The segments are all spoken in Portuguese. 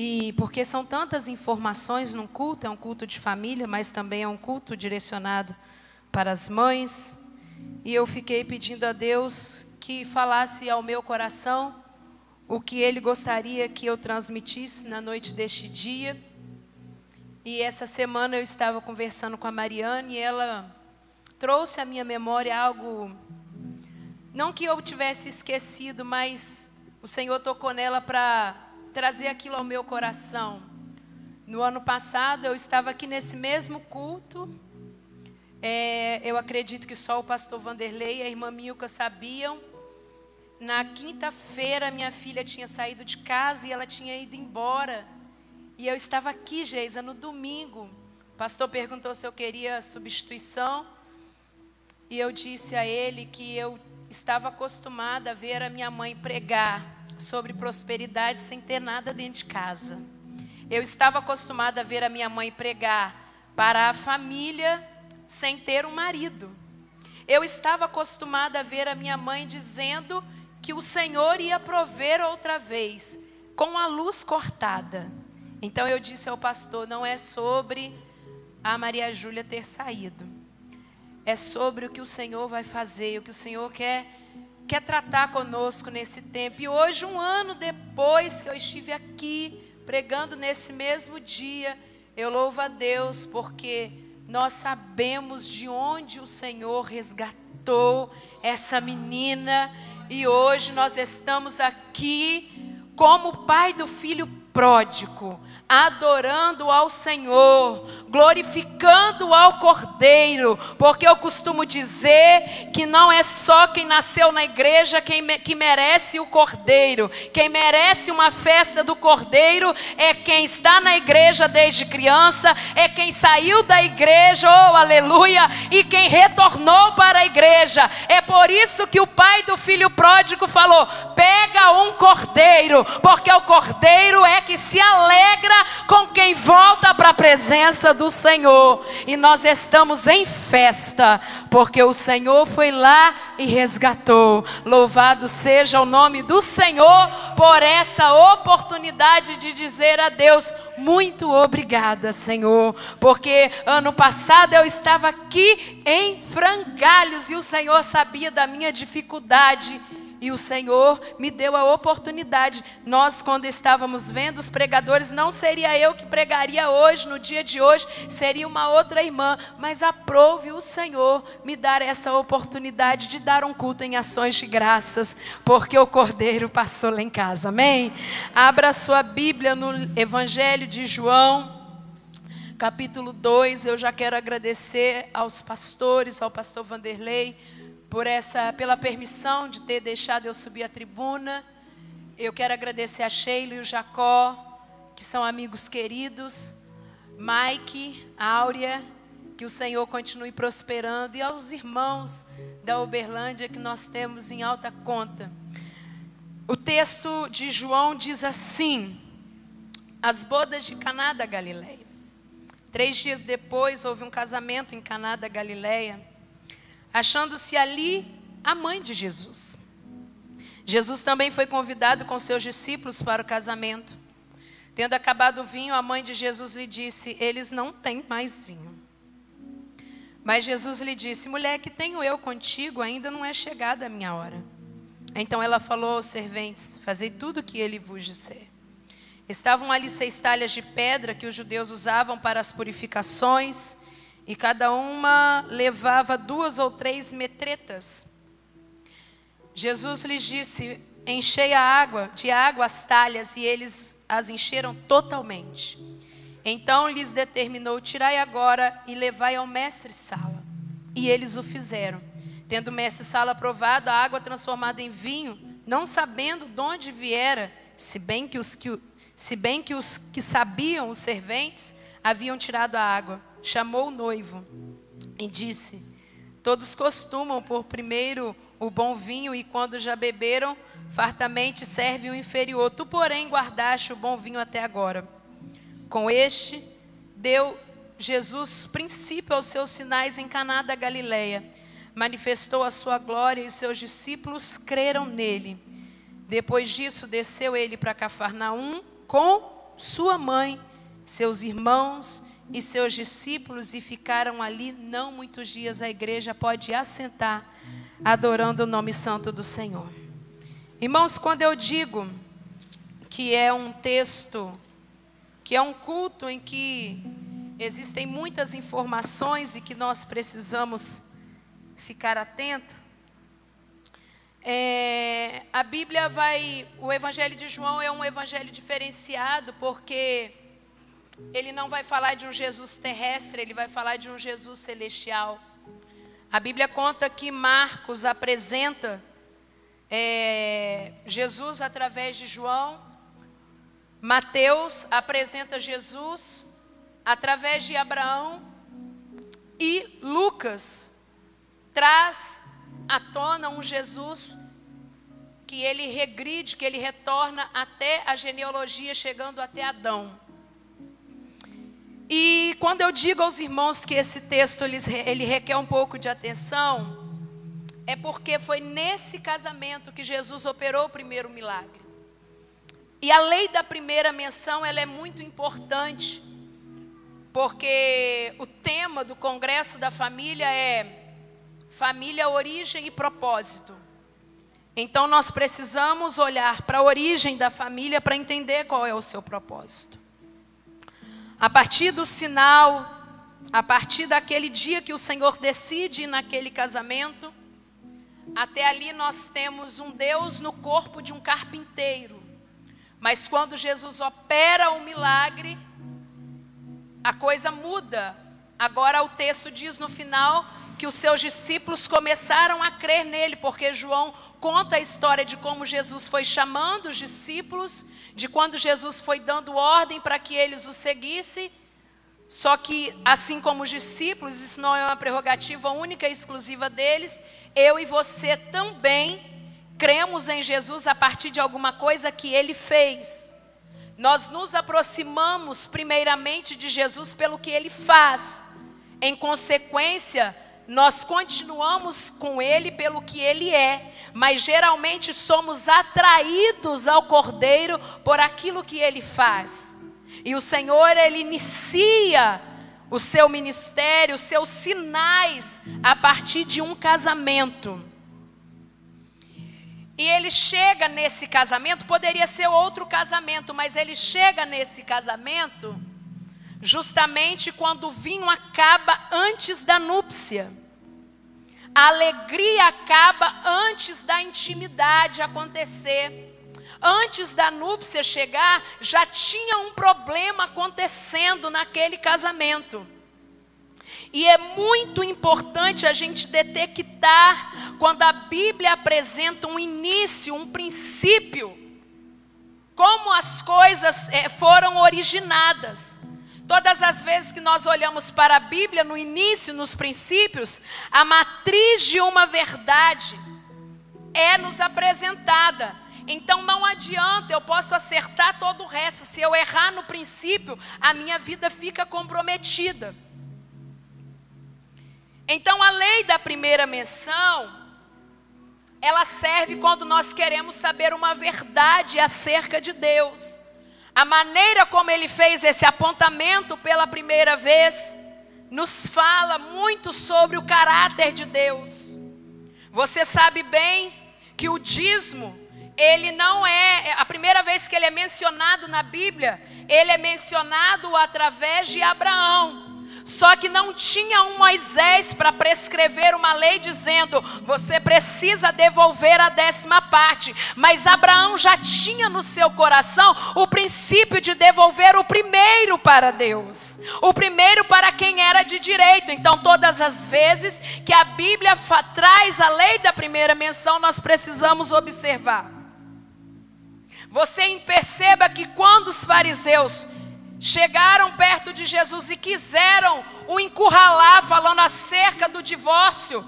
E porque são tantas informações num culto, é um culto de família, mas também é um culto direcionado para as mães. E eu fiquei pedindo a Deus que falasse ao meu coração o que Ele gostaria que eu transmitisse na noite deste dia. E essa semana eu estava conversando com a Mariane e ela trouxe à minha memória algo, não que eu tivesse esquecido, mas o Senhor tocou nela para trazer aquilo ao meu coração. No ano passado eu estava aqui nesse mesmo culto. Eu acredito que só o pastor Vanderlei e a irmã Milka sabiam. Na quinta-feira minha filha tinha saído de casa e ela tinha ido embora. E eu estava aqui, Geisa, no domingo. O pastor perguntou se eu queria substituição. E eu disse a ele que eu estava acostumada a ver a minha mãe pregar sobre prosperidade sem ter nada dentro de casa. Eu estava acostumada a ver a minha mãe pregar para a família sem ter um marido. Eu estava acostumada a ver a minha mãe dizendo que o Senhor ia prover outra vez, com a luz cortada. Então eu disse ao pastor, não é sobre a Maria Júlia ter saído. É sobre o que o Senhor vai fazer, o que o Senhor quer tratar conosco nesse tempo. E hoje, um ano depois que eu estive aqui, pregando nesse mesmo dia, eu louvo a Deus, porque nós sabemos de onde o Senhor resgatou essa menina. E hoje nós estamos aqui como pai do filho pródigo, adorando ao Senhor, glorificando ao Cordeiro, porque eu costumo dizer que não é só quem nasceu na igreja que merece o Cordeiro. Quem merece uma festa do Cordeiro é quem está na igreja desde criança, é quem saiu da igreja, oh aleluia, e quem retornou para a igreja. É por isso que o pai do filho pródigo falou, pega um cordeiro, porque o cordeiro é que se alegra com quem volta para a presença do Senhor. E nós estamos em festa, porque o Senhor foi lá e resgatou. Louvado seja o nome do Senhor por essa oportunidade de dizer a Deus, muito obrigada, Senhor, porque ano passado eu estava aqui em frangalhos e o Senhor sabia da minha dificuldade. E o Senhor me deu a oportunidade. Nós, quando estávamos vendo os pregadores, não seria eu que pregaria hoje, no dia de hoje, seria uma outra irmã. Mas aprove o Senhor me dar essa oportunidade de dar um culto em ações de graças, porque o Cordeiro passou lá em casa, amém? Abra sua Bíblia no Evangelho de João, capítulo 2, eu já quero agradecer aos pastores, ao pastor Vanderlei, pela permissão de ter deixado eu subir a tribuna. Eu quero agradecer a Sheila e o Jacó, que são amigos queridos, Mike, Áurea, que o Senhor continue prosperando, e aos irmãos da Uberlândia que nós temos em alta conta. O texto de João diz assim: as bodas de Caná da Galileia. 3 dias depois houve um casamento em Caná da Galileia, achando-se ali a mãe de Jesus. Jesus também foi convidado com seus discípulos para o casamento. Tendo acabado o vinho, a mãe de Jesus lhe disse, eles não têm mais vinho. Mas Jesus lhe disse, mulher, que tenho eu contigo, ainda não é chegada a minha hora. Então ela falou aos serventes, fazei tudo o que ele vos disser. Estavam ali 6 talhas de pedra que os judeus usavam para as purificações, e cada uma levava 2 ou 3 metretas. Jesus lhes disse, enchei de água as talhas, e eles as encheram totalmente. Então lhes determinou, tirai agora e levai ao mestre-sala. E eles o fizeram. Tendo o mestre-sala provado a água transformada em vinho, não sabendo de onde viera, se bem que os que sabiam, os serventes, haviam tirado a água, chamou o noivo e disse, todos costumam pôr primeiro o bom vinho e quando já beberam, fartamente serve o inferior. Tu, porém, guardaste o bom vinho até agora. Com este, deu Jesus princípio aos seus sinais em Caná da Galileia. Manifestou a sua glória e seus discípulos creram nele. Depois disso, desceu ele para Cafarnaum com sua mãe, seus irmãos e seus discípulos, e ficaram ali não muitos dias. A igreja pode assentar, adorando o nome santo do Senhor. Irmãos, quando eu digo que é um texto, que é um culto em que existem muitas informações e que nós precisamos ficar atentos, a Bíblia o Evangelho de João é um evangelho diferenciado, porque ele não vai falar de um Jesus terrestre, ele vai falar de um Jesus celestial. A Bíblia conta que Marcos apresenta Jesus através de João, Mateus apresenta Jesus através de Abraão, e Lucas traz à tona um Jesus que ele regride, que ele retorna até a genealogia, chegando até Adão. E quando eu digo aos irmãos que esse texto ele requer um pouco de atenção, é porque foi nesse casamento que Jesus operou o primeiro milagre. E a lei da primeira menção, ela é muito importante, porque o tema do Congresso da Família é família, origem e propósito. Então nós precisamos olhar para a origem da família para entender qual é o seu propósito. A partir do sinal, a partir daquele dia que o Senhor decide ir naquele casamento, até ali nós temos um Deus no corpo de um carpinteiro. Mas quando Jesus opera o milagre, a coisa muda. Agora o texto diz no final que os seus discípulos começaram a crer nele, porque João conta a história de como Jesus foi chamando os discípulos, de quando Jesus foi dando ordem para que eles o seguissem. Só que, assim como os discípulos, isso não é uma prerrogativa única e exclusiva deles, eu e você também cremos em Jesus a partir de alguma coisa que ele fez. Nós nos aproximamos primeiramente de Jesus pelo que ele faz. Em consequência, nós continuamos com ele pelo que ele é. Mas geralmente somos atraídos ao Cordeiro por aquilo que ele faz. E o Senhor, ele inicia o seu ministério, os seus sinais a partir de um casamento. E ele chega nesse casamento, poderia ser outro casamento, mas ele chega nesse casamento justamente quando o vinho acaba antes da núpcia. A alegria acaba antes da intimidade acontecer. Antes da núpcia chegar, já tinha um problema acontecendo naquele casamento. E é muito importante a gente detectar quando a Bíblia apresenta um início, um princípio, como as coisas foram originadas. Todas as vezes que nós olhamos para a Bíblia, no início, nos princípios, a matriz de uma verdade é nos apresentada. Então não adianta, eu posso acertar todo o resto. Se eu errar no princípio, a minha vida fica comprometida. Então a lei da primeira menção, ela serve quando nós queremos saber uma verdade acerca de Deus. A maneira como ele fez esse apontamento pela primeira vez, nos fala muito sobre o caráter de Deus. Você sabe bem que o dízimo, ele não é, a primeira vez que ele é mencionado na Bíblia, ele é mencionado através de Abraão. Só que não tinha um Moisés para prescrever uma lei dizendo, você precisa devolver a 10ª parte. Mas Abraão já tinha no seu coração o princípio de devolver o primeiro para Deus. O primeiro para quem era de direito. Então todas as vezes que a Bíblia traz a lei da primeira menção, nós precisamos observar. Você perceba que quando os fariseus chegaram perto de Jesus e quiseram o encurralar, falando acerca do divórcio,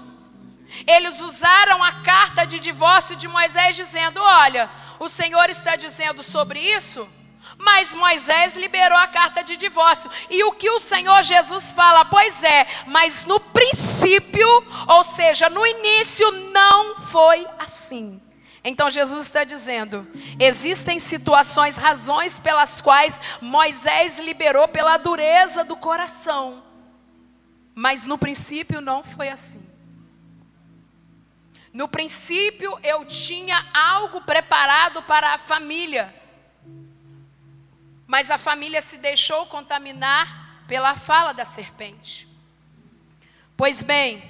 eles usaram a carta de divórcio de Moisés, dizendo, olha, o Senhor está dizendo sobre isso, mas Moisés liberou a carta de divórcio. E o que o Senhor Jesus fala? Pois é, mas no princípio, ou seja, no início, não foi assim. Então Jesus está dizendo, existem situações, razões pelas quais Moisés liberou pela dureza do coração. Mas no princípio não foi assim. No princípio eu tinha algo preparado para a família. Mas a família se deixou contaminar pela fala da serpente. Pois bem,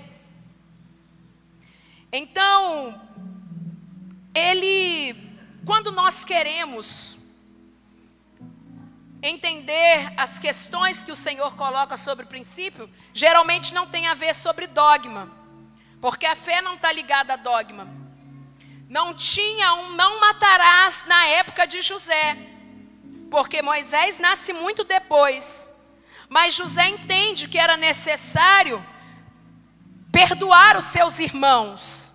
então, quando nós queremos entender as questões que o Senhor coloca sobre o princípio, geralmente não tem a ver sobre dogma, porque a fé não está ligada a dogma. Não tinha um não matarás na época de José, porque Moisés nasce muito depois, mas José entende que era necessário perdoar os seus irmãos.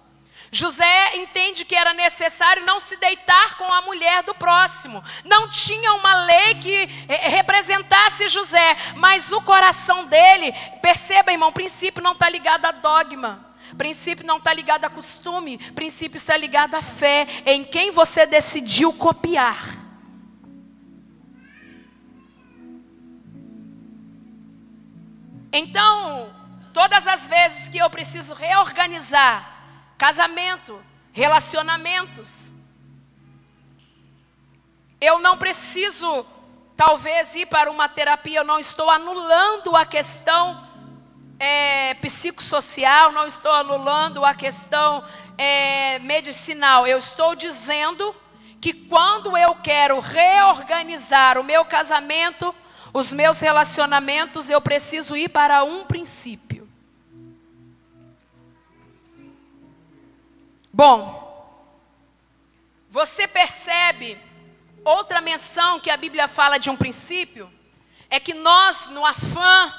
José entende que era necessário não se deitar com a mulher do próximo. Não tinha uma lei que representasse José, mas o coração dele, perceba, irmão, princípio não está ligado a dogma. Princípio não está ligado a costume. Princípio está ligado à fé em quem você decidiu copiar. Então, todas as vezes que eu preciso reorganizar casamento, relacionamentos, eu não preciso talvez ir para uma terapia, eu não estou anulando a questão psicossocial, não estou anulando a questão medicinal. Eu estou dizendo que quando eu quero reorganizar o meu casamento, os meus relacionamentos, eu preciso ir para um princípio. Bom, você percebe outra menção que a Bíblia fala de um princípio? É que nós, no afã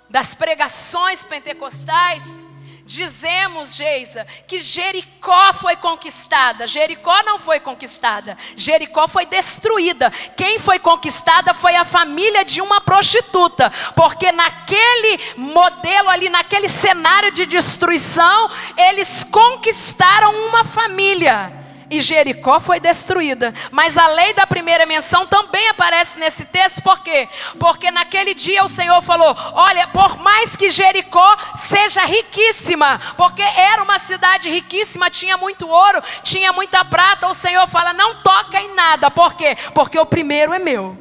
das pregações pentecostais, dizemos, Geisa, que Jericó foi conquistada. Jericó não foi conquistada, Jericó foi destruída. Quem foi conquistada foi a família de uma prostituta, porque naquele modelo ali, naquele cenário de destruição, eles conquistaram uma família. E Jericó foi destruída. Mas a lei da primeira menção também aparece nesse texto. Por quê? Porque naquele dia o Senhor falou, olha, por mais que Jericó seja riquíssima, porque era uma cidade riquíssima, tinha muito ouro, tinha muita prata, o Senhor fala, não toca em nada. Por quê? Porque o primeiro é meu.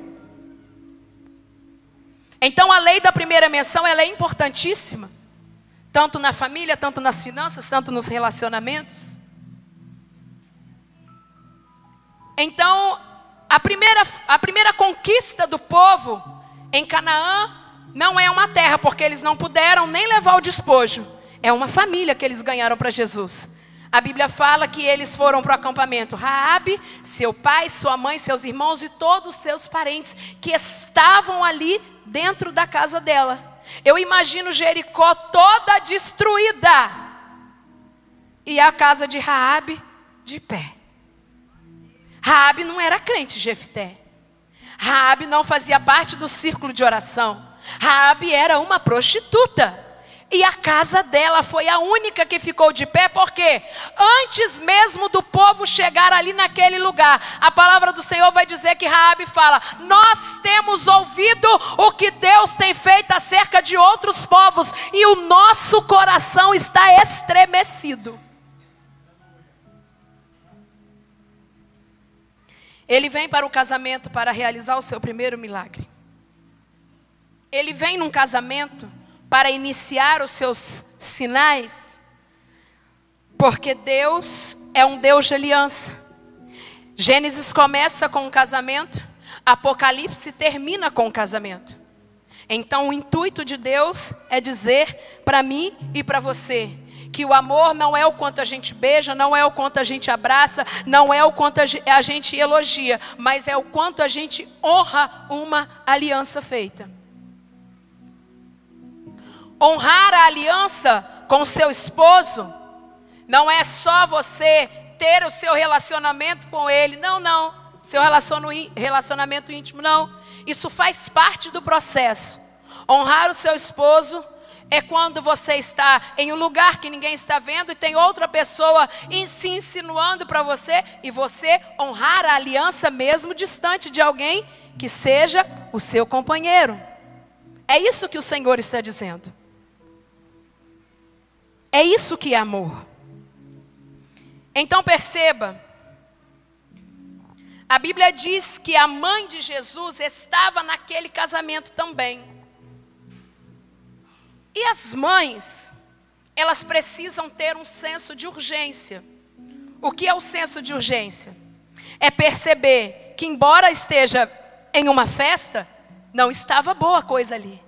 Então a lei da primeira menção, ela é importantíssima. Tanto na família, tanto nas finanças, tanto nos relacionamentos. Então, a primeira conquista do povo em Canaã não é uma terra, porque eles não puderam nem levar o despojo. É uma família que eles ganharam para Jesus. A Bíblia fala que eles foram para o acampamento. Raabe, seu pai, sua mãe, seus irmãos e todos os seus parentes que estavam ali dentro da casa dela. Eu imagino Jericó toda destruída e a casa de Raabe de pé. Raabe não era crente, Jefté. Raabe não fazia parte do círculo de oração. Raabe era uma prostituta. E a casa dela foi a única que ficou de pé, porque antes mesmo do povo chegar ali naquele lugar, a palavra do Senhor vai dizer que Raabe fala, nós temos ouvido o que Deus tem feito acerca de outros povos, e o nosso coração está estremecido. Ele vem para o casamento para realizar o seu primeiro milagre. Ele vem num casamento para iniciar os seus sinais, porque Deus é um Deus de aliança. Gênesis começa com o casamento, Apocalipse termina com o casamento. Então o intuito de Deus é dizer para mim e para você, que o amor não é o quanto a gente beija, não é o quanto a gente abraça, não é o quanto a gente elogia, mas é o quanto a gente honra uma aliança feita. Honrar a aliança com o seu esposo não é só você ter o seu relacionamento com ele, não, seu relacionamento íntimo, não. Isso faz parte do processo. Honrar o seu esposo É quando você está em um lugar que ninguém está vendo e tem outra pessoa se insinuando para você, e você honrar a aliança mesmo distante de alguém que seja o seu companheiro. É isso que o Senhor está dizendo. É isso que é amor. Então perceba, a Bíblia diz que a mãe de Jesus estava naquele casamento também. E as mães, elas precisam ter um senso de urgência. O que é o senso de urgência? É perceber que, embora esteja em uma festa, não estava boa a coisa ali.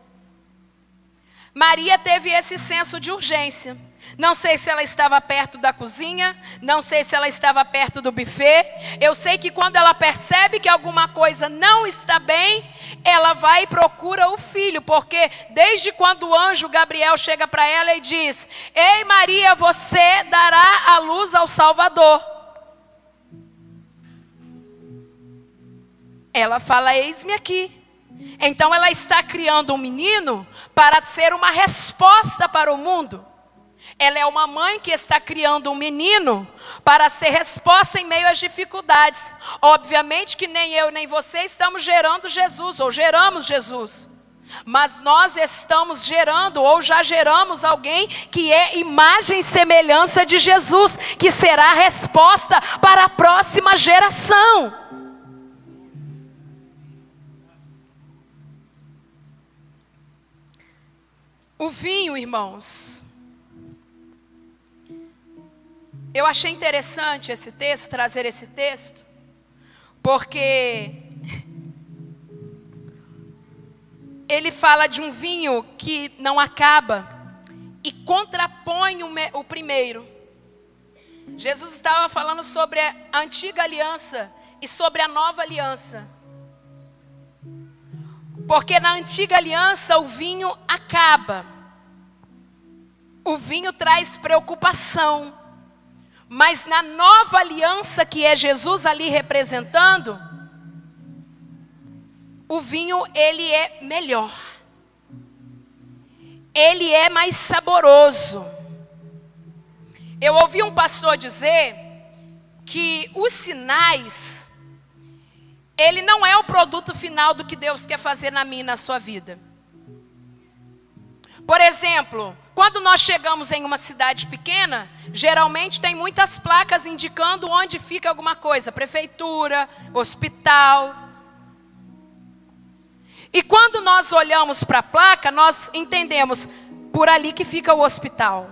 Maria teve esse senso de urgência. Não sei se ela estava perto da cozinha, não sei se ela estava perto do buffet. Eu sei que quando ela percebe que alguma coisa não está bem, ela vai e procura o filho, porque desde quando o anjo Gabriel chega para ela e diz: ei Maria, você dará a luz ao Salvador. Ela fala: eis-me aqui. Então ela está criando um menino para ser uma resposta para o mundo. Ela é uma mãe que está criando um menino para ser resposta em meio às dificuldades. Obviamente que nem eu nem você estamos gerando Jesus, ou geramos Jesus. Mas nós estamos gerando, ou já geramos alguém que é imagem e semelhança de Jesus, que será a resposta para a próxima geração. O vinho, irmãos, eu achei interessante esse texto, trazer esse texto, porque ele fala de um vinho que não acaba e contrapõe o primeiro. Jesus estava falando sobre a antiga aliança e sobre a nova aliança. Porque na antiga aliança o vinho acaba. O vinho traz preocupação. Mas na nova aliança, que é Jesus ali representando, o vinho, ele é melhor. Ele é mais saboroso. Eu ouvi um pastor dizer que os sinais, ele não é o produto final do que Deus quer fazer na minha e na sua vida. Por exemplo, quando nós chegamos em uma cidade pequena, geralmente tem muitas placas indicando onde fica alguma coisa. Prefeitura, hospital. E quando nós olhamos para a placa, nós entendemos, por ali que fica o hospital.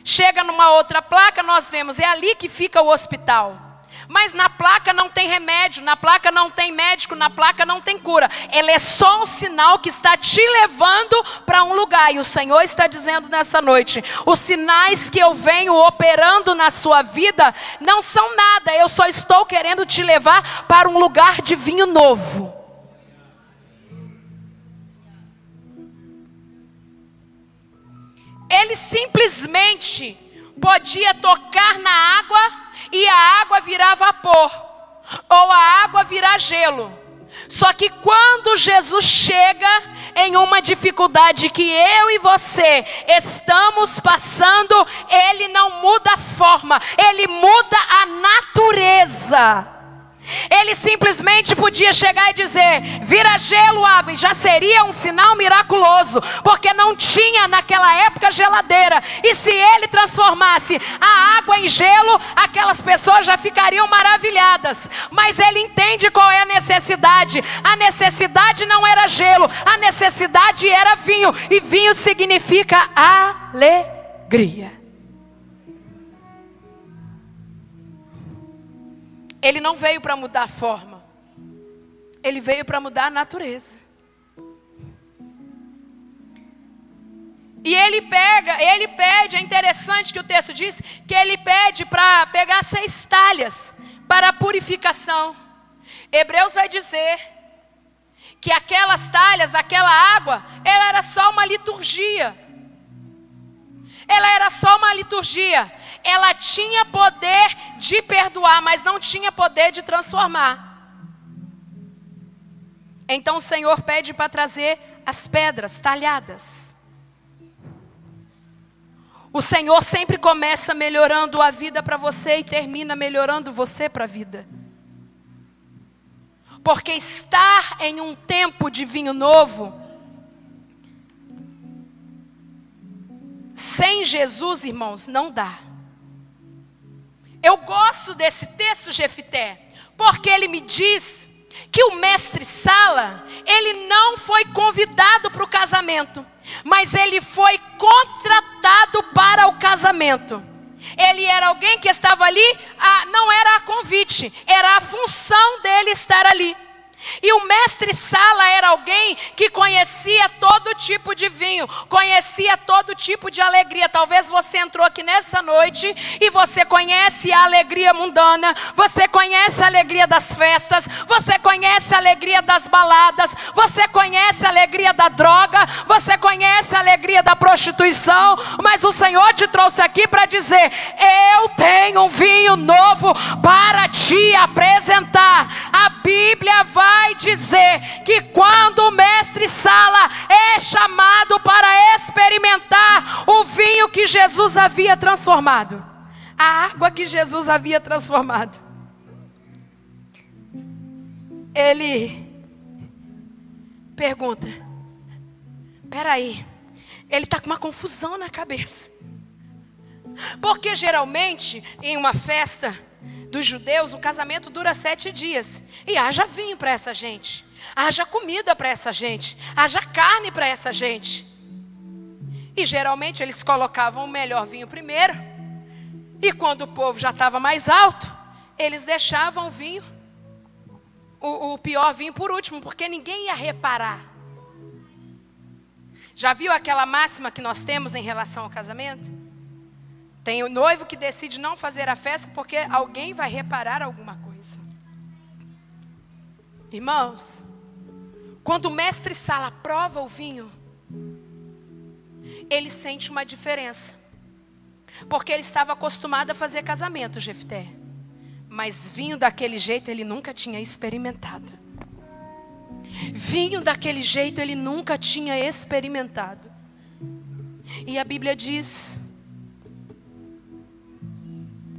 Chega numa outra placa, nós vemos, é ali que fica o hospital. Mas na placa não tem remédio, na placa não tem médico, na placa não tem cura. Ela é só um sinal que está te levando para um lugar. E o Senhor está dizendo nessa noite: os sinais que eu venho operando na sua vida não são nada. Eu só estou querendo te levar para um lugar de vinho novo. Ele simplesmente podia tocar na água e a água virar vapor, ou a água virar gelo. Só que quando Jesus chega em uma dificuldade que eu e você estamos passando, Ele não muda a forma, Ele muda a natureza. Ele simplesmente podia chegar e dizer: vira gelo, água, e já seria um sinal miraculoso, porque não tinha naquela época geladeira. E se ele transformasse a água em gelo, aquelas pessoas já ficariam maravilhadas. Mas ele entende qual é a necessidade. A necessidade não era gelo, a necessidade era vinho. E vinho significa alegria. Ele não veio para mudar a forma. Ele veio para mudar a natureza. E ele pede, é interessante que o texto diz que ele pede para pegar 6 talhas para a purificação. Hebreus vai dizer que aquelas talhas, aquela água, ela era só uma liturgia. Ela era só uma liturgia. Ela tinha poder de perdoar, mas não tinha poder de transformar. Então o Senhor pede para trazer as pedras talhadas. O Senhor sempre começa melhorando a vida para você e termina melhorando você para a vida. Porque estar em um tempo de vinho novo, sem Jesus, irmãos, não dá. Eu gosto desse texto, Jefté, porque ele me diz que o mestre Sala, ele não foi convidado para o casamento, mas ele foi contratado para o casamento. Ele era alguém que estava ali, não era a convite, era a função dele estar ali. E o mestre Sala era alguém que conhecia todo tipo de vinho, conhecia todo tipo de alegria. Talvez você entrou aqui nessa noite e você conhece a alegria mundana, você conhece a alegria das festas, você conhece a alegria das baladas, você conhece a alegria da droga, você conhece a alegria da prostituição, mas o Senhor te trouxe aqui para dizer: eu tenho um vinho novo para te apresentar. A Bíblia vai dizer que quando o mestre Sala é chamado para experimentar o vinho que Jesus havia transformado, a água que Jesus havia transformado, ele pergunta: peraí, ele está com uma confusão na cabeça, porque geralmente em uma festa dos judeus, o casamento dura 7 dias. E haja vinho para essa gente, haja comida para essa gente, haja carne para essa gente. E geralmente eles colocavam o melhor vinho primeiro, e quando o povo já estava mais alto, eles deixavam o vinho, o pior vinho por último, porque ninguém ia reparar. Já viu aquela máxima que nós temos em relação ao casamento? Tem o noivo que decide não fazer a festa porque alguém vai reparar alguma coisa. Irmãos, quando o mestre Sala prova o vinho, ele sente uma diferença. Porque ele estava acostumado a fazer casamento, Jefté. Mas vinho daquele jeito ele nunca tinha experimentado. Vinho daquele jeito ele nunca tinha experimentado. E a Bíblia diz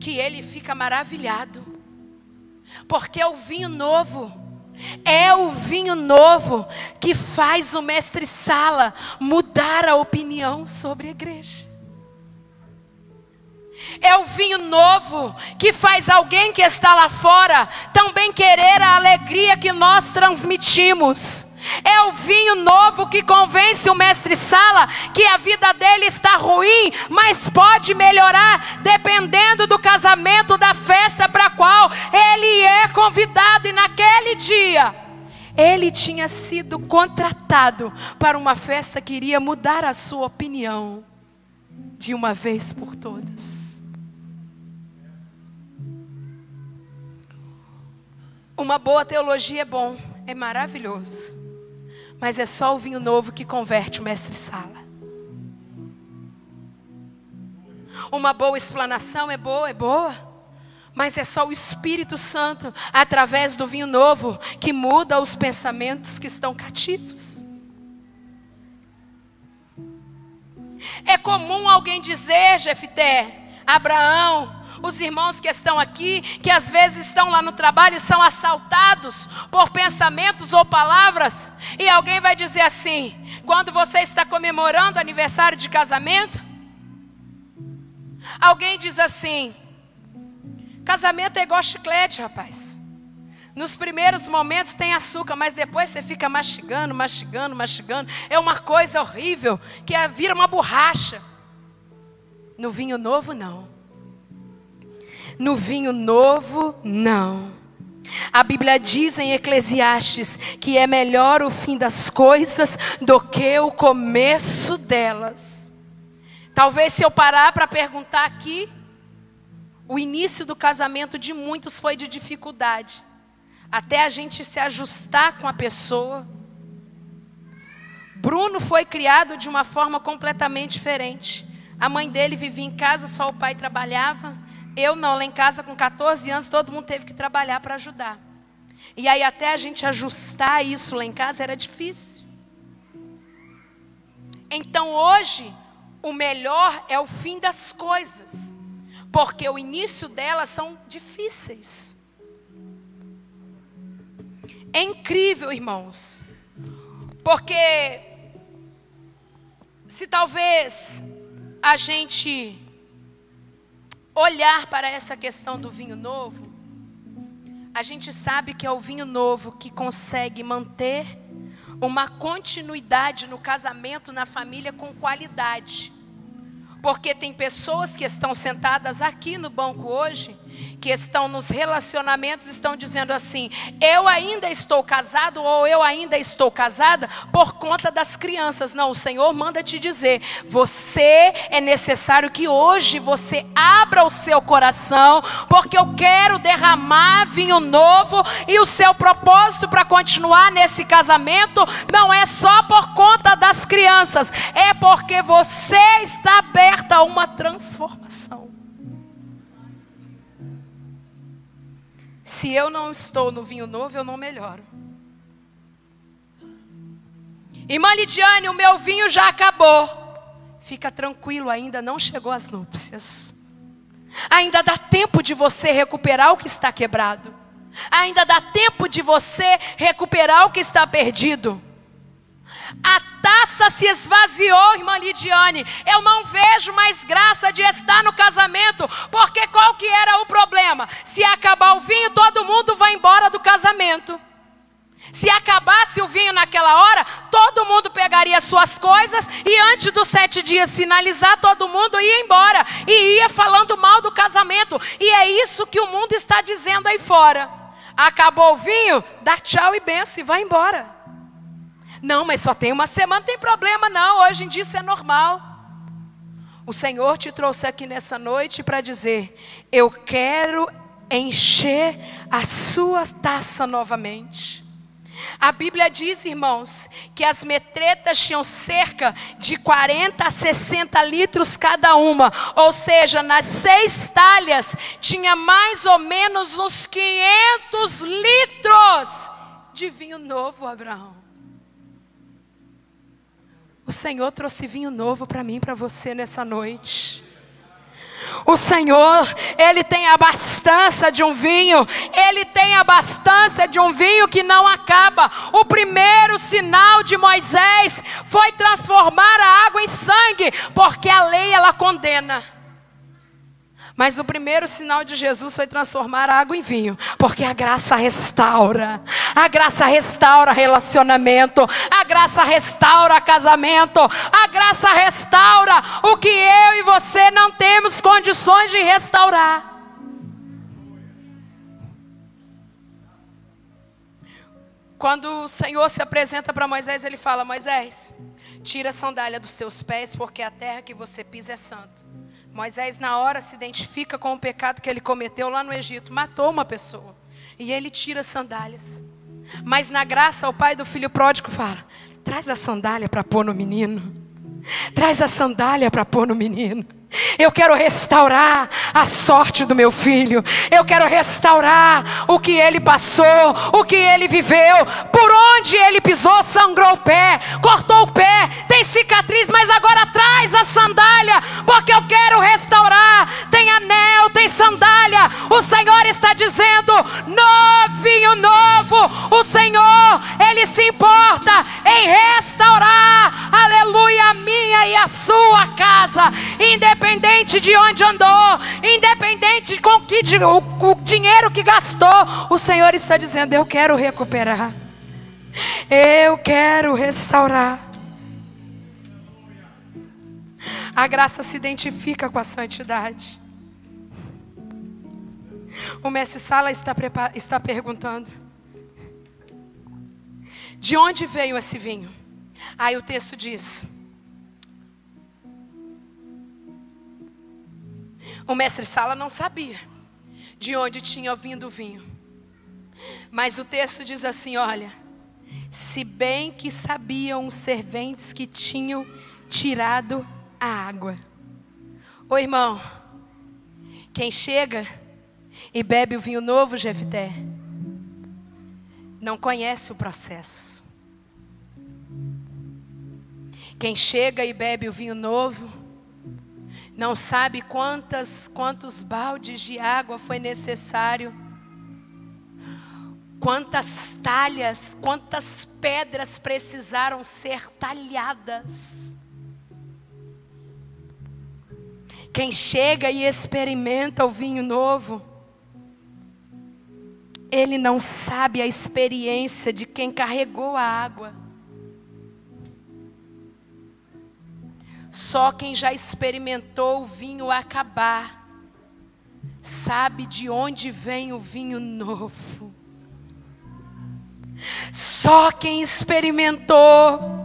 que ele fica maravilhado, porque é o vinho novo que faz o mestre Sala mudar a opinião sobre a igreja. É o vinho novo que faz alguém que está lá fora também querer a alegria que nós transmitimos. É o vinho novo que convence o mestre Sala que a vida dele está ruim, mas pode melhorar dependendo do casamento, da festa para a qual ele é convidado. E naquele dia, ele tinha sido contratado para uma festa que iria mudar a sua opinião de uma vez por todas. Uma boa teologia é bom, é maravilhoso. Mas é só o vinho novo que converte o mestre Sala. Uma boa explanação é boa. Mas é só o Espírito Santo, através do vinho novo, que muda os pensamentos que estão cativos. É comum alguém dizer, Jefté, Abraão, os irmãos que estão aqui, que às vezes estão lá no trabalho e são assaltados por pensamentos ou palavras, e alguém vai dizer assim: quando você está comemorando aniversário de casamento, alguém diz assim: casamento é igual chiclete, rapaz. Nos primeiros momentos tem açúcar, mas depois você fica mastigando. É uma coisa horrível, que vira uma borracha. No vinho novo, não. No vinho novo, não. A Bíblia diz em Eclesiastes que é melhor o fim das coisas do que o começo delas. Talvez se eu parar para perguntar aqui, o início do casamento de muitos foi de dificuldade. Até a gente se ajustar com a pessoa. Bruno foi criado de uma forma completamente diferente. A mãe dele vivia em casa, só o pai trabalhava. Eu não, lá em casa com 14 anos, todo mundo teve que trabalhar para ajudar. E aí até a gente ajustar isso lá em casa era difícil. Então hoje, o melhor é o fim das coisas, porque o início delas são difíceis. É incrível, irmãos, porque se talvez a gente olhar para essa questão do vinho novo, a gente sabe que é o vinho novo que consegue manter uma continuidade no casamento, na família, com qualidade. Porque tem pessoas que estão sentadas aqui no banco hoje, que estão nos relacionamentos, estão dizendo assim: eu ainda estou casado ou eu ainda estou casada por conta das crianças. Não, o Senhor manda te dizer, é necessário que hoje você abra o seu coração, porque eu quero derramar vinho novo, e o seu propósito para continuar nesse casamento não é só por conta das crianças, é porque você está aberta a uma transformação. Se eu não estou no vinho novo, eu não melhoro. Irmã Lidiane, o meu vinho já acabou. Fica tranquilo, ainda não chegou às núpcias. Ainda dá tempo de você recuperar o que está quebrado. Ainda dá tempo de você recuperar o que está perdido. A taça se esvaziou, irmã Lidiane. Eu não vejo mais graça de estar no casamento, porque qual que era o problema? Se acabar o vinho, todo mundo vai embora do casamento. Se acabasse o vinho naquela hora, todo mundo pegaria suas coisas e antes dos 7 dias finalizar, todo mundo ia embora e ia falando mal do casamento. E é isso que o mundo está dizendo aí fora. Acabou o vinho, dá tchau e benção e vai embora. Não, mas só tem uma semana, não tem problema não, hoje em dia isso é normal. O Senhor te trouxe aqui nessa noite para dizer: eu quero encher a sua taça novamente. A Bíblia diz, irmãos, que as metretas tinham cerca de 40 a 60 litros cada uma. Ou seja, nas 6 talhas tinha mais ou menos uns 500 litros de vinho novo, Abraão. O Senhor trouxe vinho novo para mim e para você nessa noite. O Senhor, Ele tem a abastança de um vinho. Ele tem a abastança de um vinho que não acaba. O primeiro sinal de Moisés foi transformar a água em sangue, porque a lei ela condena. Mas o primeiro sinal de Jesus foi transformar a água em vinho, porque a graça restaura. A graça restaura relacionamento. A graça restaura casamento. A graça restaura o que eu e você não temos condições de restaurar. Quando o Senhor se apresenta para Moisés, Ele fala: Moisés, tira a sandália dos teus pés, porque a terra que você pisa é santa. Moisés na hora se identifica com o pecado que ele cometeu lá no Egito. Matou uma pessoa. E ele tira as sandálias. Mas na graça o pai do filho pródigo fala: traz a sandália para pôr no menino. Traz a sandália para pôr no menino. Eu quero restaurar a sorte do meu filho. Eu quero restaurar o que ele passou, o que ele viveu. Por onde ele pisou, sangrou o pé, cortou o pé, tem cicatriz, mas agora traz a sandália, porque eu quero restaurar. Tem anel, tem sandália. O Senhor está dizendo: novinho novo. O Senhor, Ele se importa em restaurar, aleluia, a minha e a sua casa, independente de onde andou, independente com o dinheiro que gastou. O Senhor está dizendo: eu quero recuperar, eu quero restaurar. A graça se identifica com a santidade. O mestre Sala está perguntando: de onde veio esse vinho? Aí o texto diz: o mestre Sala não sabia de onde tinha vindo o vinho. Mas o texto diz assim: olha, se bem que sabiam os serventes que tinham tirado a água. Ô irmão, quem chega e bebe o vinho novo, Jefté, não conhece o processo. Quem chega e bebe o vinho novo Não sabe quantos baldes de água foi necessário, quantas talhas, quantas pedras precisaram ser talhadas. Quem chega e experimenta o vinho novo, ele não sabe a experiência de quem carregou a água. Só quem já experimentou o vinho acabar, sabe de onde vem o vinho novo. Só quem experimentou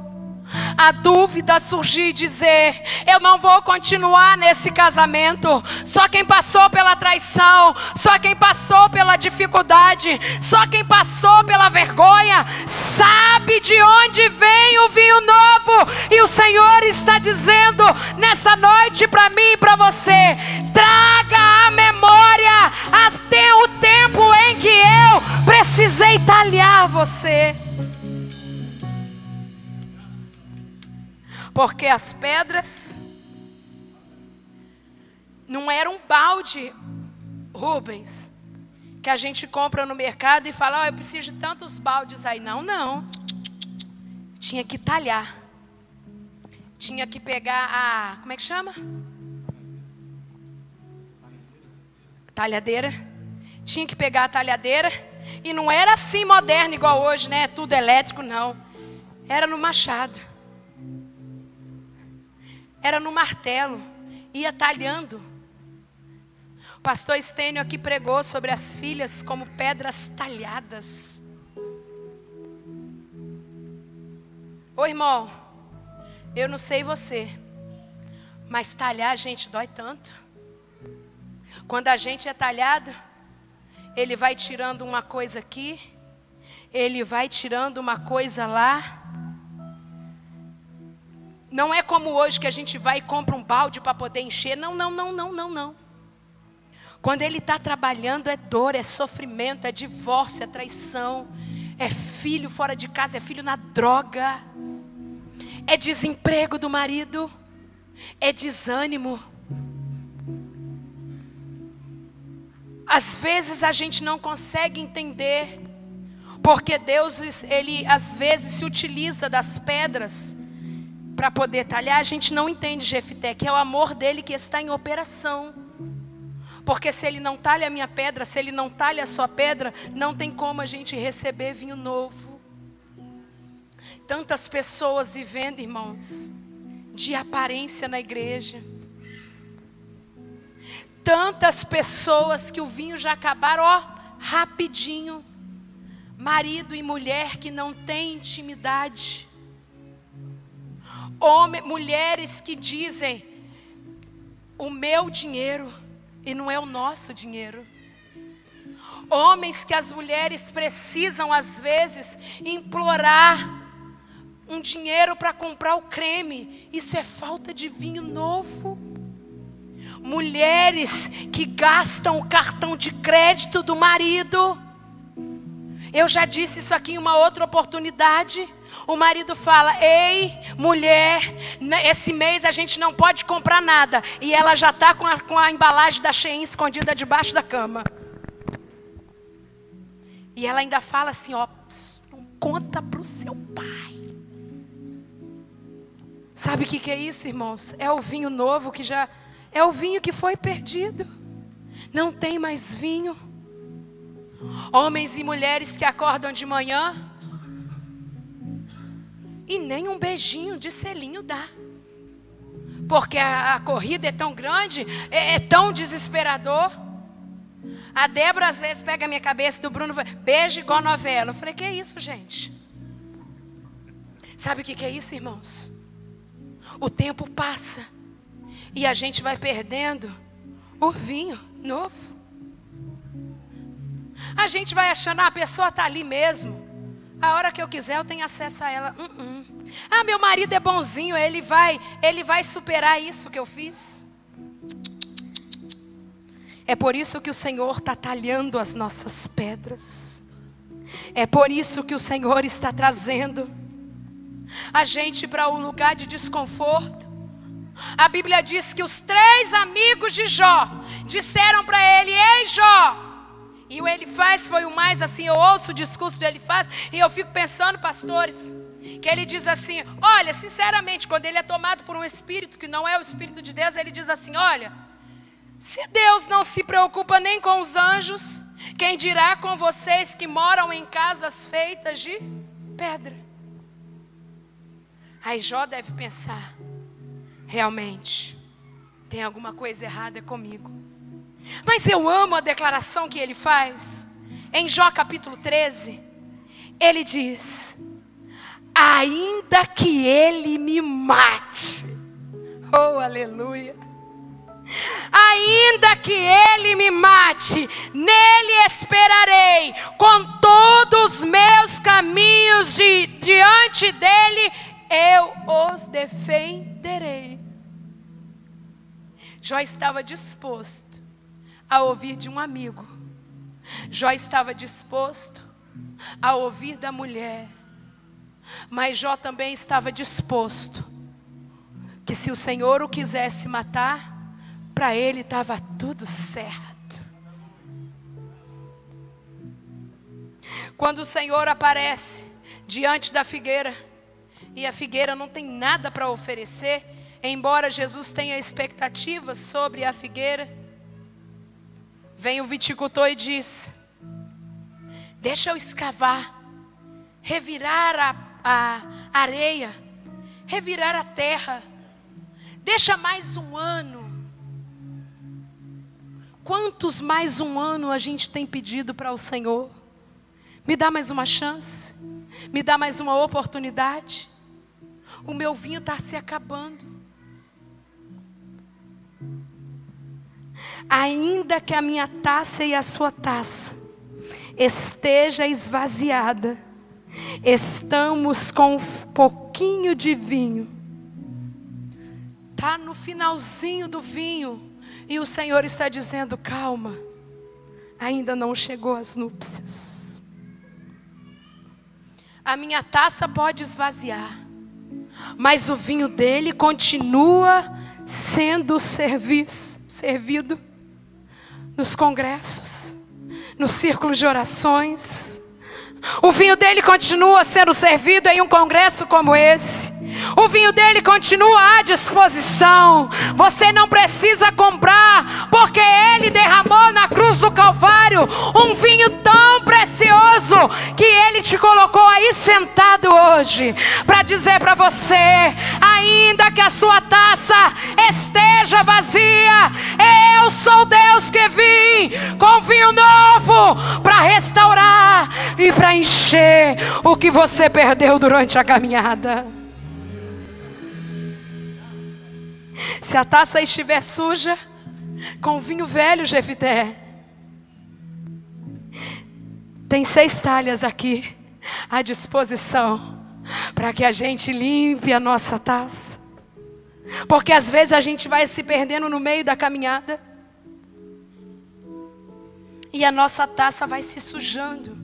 a dúvida surgir e dizer: eu não vou continuar nesse casamento. Só quem passou pela traição, só quem passou pela dificuldade, só quem passou pela vergonha, sabe de onde vem o vinho novo. E o Senhor está dizendo nessa noite para mim e para você: traga à memória até o tempo em que eu precisei talhar você. Porque as pedras não era um balde, Rubens, que a gente compra no mercado e fala: eu preciso de tantos baldes aí. Não. Tinha que talhar. Tinha que pegar como é que chama? Talhadeira. Tinha que pegar a talhadeira. E não era assim moderno igual hoje, né? Tudo elétrico, não. Era no machado. Era no martelo, ia talhando. O pastor Estênio aqui pregou sobre as filhas como pedras talhadas. Ô irmão, eu não sei você, mas talhar, gente, dói tanto. Quando a gente é talhado, ele vai tirando uma coisa aqui, ele vai tirando uma coisa lá. Não é como hoje que a gente vai e compra um balde para poder encher. Não. Quando ele está trabalhando é dor, é sofrimento, é divórcio, é traição, é filho fora de casa, é filho na droga, é desemprego do marido, é desânimo. Às vezes a gente não consegue entender, porque Deus, ele às vezes se utiliza das pedras para poder talhar. A gente não entende, Jefté, que é o amor dele que está em operação. Porque se ele não talha a minha pedra, se ele não talha a sua pedra, não tem como a gente receber vinho novo. Tantas pessoas vivendo, irmãos, de aparência na igreja. Tantas pessoas que o vinho já acabaram, rapidinho. Marido e mulher que não têm intimidade. Mulheres que dizem: o meu dinheiro, e não é o nosso dinheiro. Homens que as mulheres precisam às vezes implorar um dinheiro para comprar o creme. Isso é falta de vinho novo. Mulheres que gastam o cartão de crédito do marido. Eu já disse isso aqui em uma outra oportunidade. O marido fala: ei, mulher, esse mês a gente não pode comprar nada. E ela já está com a embalagem da Shein escondida debaixo da cama. E ela ainda fala assim: ó, não conta para o seu pai. Sabe o que é isso, irmãos? É o vinho novo que já... É o vinho que foi perdido. Não tem mais vinho. Homens e mulheres que acordam de manhã e nem um beijinho de selinho dá. Porque a corrida é tão grande, é tão desesperador. A Débora às vezes pega a minha cabeça, do Bruno, beijo igual novela. Eu falei: que é isso, gente? Sabe o que é isso, irmãos? O tempo passa e a gente vai perdendo o vinho novo. A gente vai achando: a pessoa está ali mesmo. A hora que eu quiser eu tenho acesso a ela. Ah, meu marido é bonzinho, ele vai superar isso que eu fiz. É por isso que o Senhor está talhando as nossas pedras. É por isso que o Senhor está trazendo a gente para um lugar de desconforto, A Bíblia diz que os 3 amigos de Jó disseram para ele: ei, Jó. E o Elifaz foi o mais assim, eu ouço o discurso de Elifaz e eu fico pensando, pastores, que ele diz assim: olha, sinceramente, quando ele é tomado por um espírito que não é o Espírito de Deus, ele diz assim: olha, se Deus não se preocupa nem com os anjos, quem dirá com vocês que moram em casas feitas de pedra? Aí Jó deve pensar: realmente, tem alguma coisa errada comigo. Mas eu amo a declaração que ele faz. Em Jó capítulo 13, ele diz: ainda que ele me mate, oh aleluia, ainda que ele me mate, nele esperarei, com todos os meus caminhos diante dele, eu os defenderei. Jó estava disposto a ouvir de um amigo. Jó estava disposto a ouvir da mulher. Mas Jó também estava disposto que se o Senhor o quisesse matar, para ele estava tudo certo. Quando o Senhor aparece diante da figueira, e a figueira não tem nada para oferecer, embora Jesus tenha expectativas sobre a figueira, vem o viticultor e diz: deixa eu escavar, revirar a areia, revirar a terra, deixa mais um ano. Quantos mais um ano a gente tem pedido para o Senhor? Me dá mais uma chance, me dá mais uma oportunidade. O meu vinho está se acabando. Ainda que a minha taça e a sua taça esteja esvaziada, estamos com um pouquinho de vinho. Está no finalzinho do vinho. E o Senhor está dizendo: calma, ainda não chegou as núpcias. A minha taça pode esvaziar, mas o vinho dele continua sendo servido nos congressos, nos círculos de orações. O vinho dele continua sendo servido em um congresso como esse. O vinho dele continua à disposição. Você não precisa comprar, porque ele derramou na cruz do Calvário um vinho tão precioso que ele te colocou aí sentado hoje para dizer para você: ainda que a sua taça esteja vazia, eu sou Deus que vim com vinho novo para restaurar e para encher o que você perdeu durante a caminhada. Se a taça estiver suja, com vinho velho, Jefité, tem 6 talhas aqui à disposição para que a gente limpe a nossa taça. Porque às vezes a gente vai se perdendo no meio da caminhada e a nossa taça vai se sujando.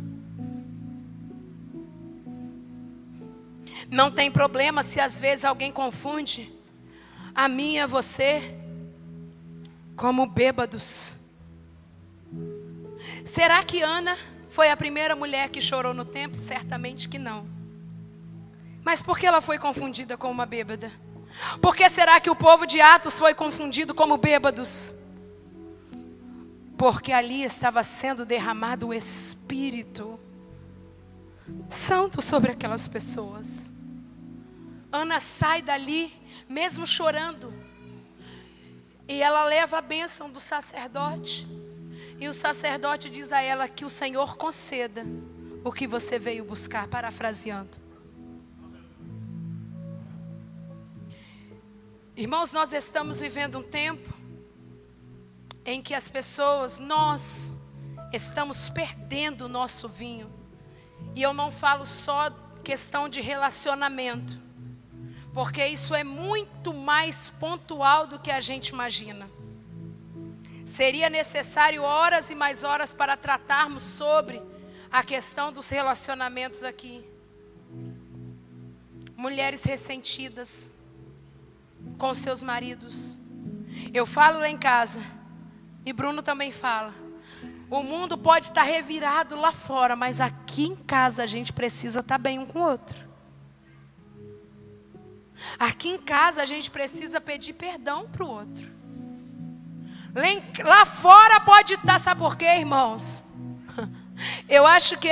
Não tem problema se às vezes alguém confunde a mim e a você como bêbados. Será que Ana foi a primeira mulher que chorou no templo? Certamente que não. Mas por que ela foi confundida com uma bêbada? Por que será que o povo de Atos foi confundido como bêbados? Porque ali estava sendo derramado o Espírito Santo sobre aquelas pessoas. Ana sai dali mesmo chorando, e ela leva a bênção do sacerdote, e o sacerdote diz a ela que o Senhor conceda o que você veio buscar, parafraseando. Irmãos, nós estamos vivendo um tempo em que as pessoas, nós estamos perdendo o nosso vinho. E eu não falo só questão de relacionamento, porque isso é muito mais pontual do que a gente imagina. Seria necessário horas e mais horas para tratarmos sobre a questão dos relacionamentos aqui. Mulheres ressentidas, com seus maridos. Eu falo lá em casa, e Bruno também fala. O mundo pode estar revirado lá fora, mas aqui em casa a gente precisa estar bem um com o outro. Aqui em casa a gente precisa pedir perdão para o outro. Lá fora pode estar, sabe por quê, irmãos? Eu acho que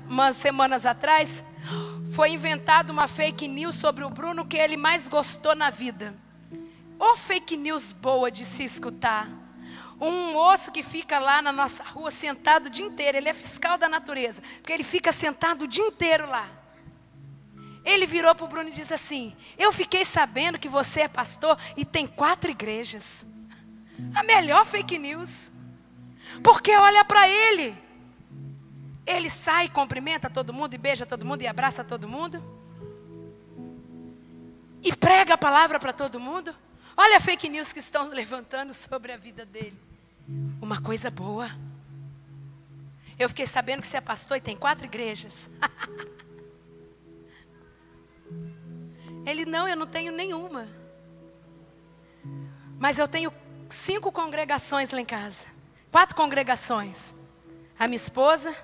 umas semanas atrás, foi inventada uma fake news sobre o Bruno que ele mais gostou na vida. Ô fake news boa de se escutar. Um moço que fica lá na nossa rua sentado o dia inteiro. Ele é fiscal da natureza, porque ele fica sentado o dia inteiro lá. Ele virou para o Bruno e disse assim: eu fiquei sabendo que você é pastor e tem 4 igrejas. A melhor fake news. Porque olha para ele. Ele sai e cumprimenta todo mundo, e beija todo mundo, e abraça todo mundo. E prega a palavra para todo mundo. Olha a fake news que estão levantando sobre a vida dele. Uma coisa boa. Eu fiquei sabendo que você é pastor e tem 4 igrejas. Ele, não, eu não tenho nenhuma. Mas eu tenho 5 congregações lá em casa. 4 congregações. A minha esposa,